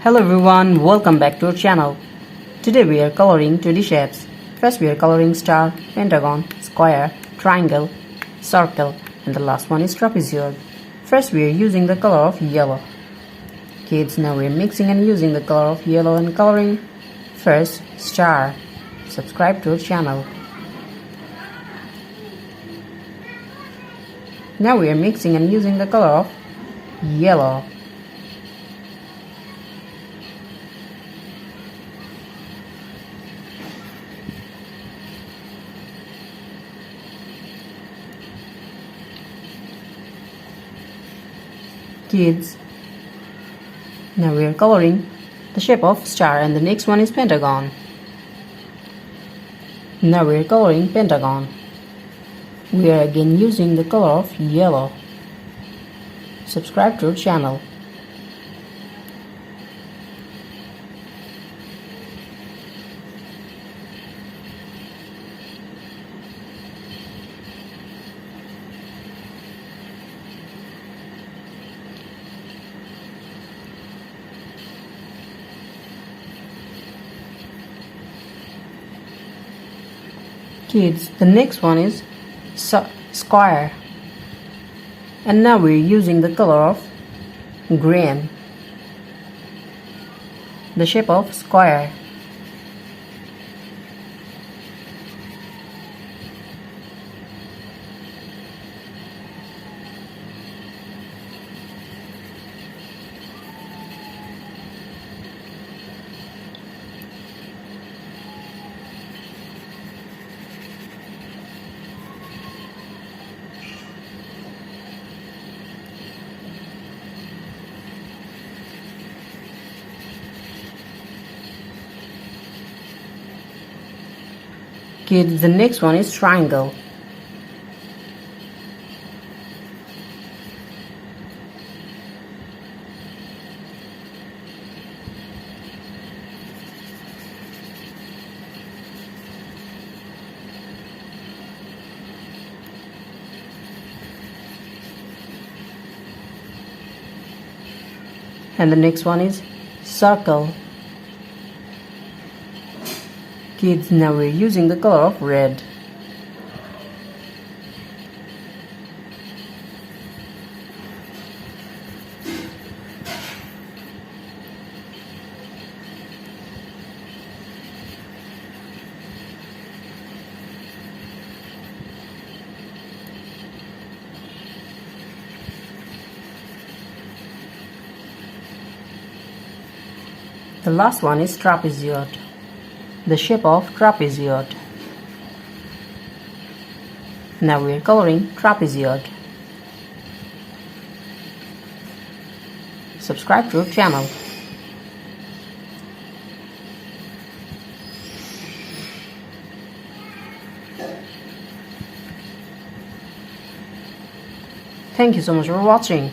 Hello everyone, welcome back to our channel. Today we are coloring 2D shapes. First we are coloring star, pentagon, square, triangle, circle, and the last one is trapezoid. First we are using the color of yellow. Kids, now we are mixing and using the color of yellow and coloring. First, star. Subscribe to our channel. Now we are mixing and using the color of yellow. Kids, now we are coloring the shape of star and the next one is pentagon. Now we are coloring pentagon. We are again using the color of yellow. Subscribe to our channel. Kids, the next one is square, and now we're using the color of green, the shape of square. Kids, the next one is triangle. And the next one is circle. Kids, now we're using the color of red. The last one is trapezoid, the shape of trapezoid. Now we are coloring trapezoid. Subscribe to our channel. Thank you so much for watching.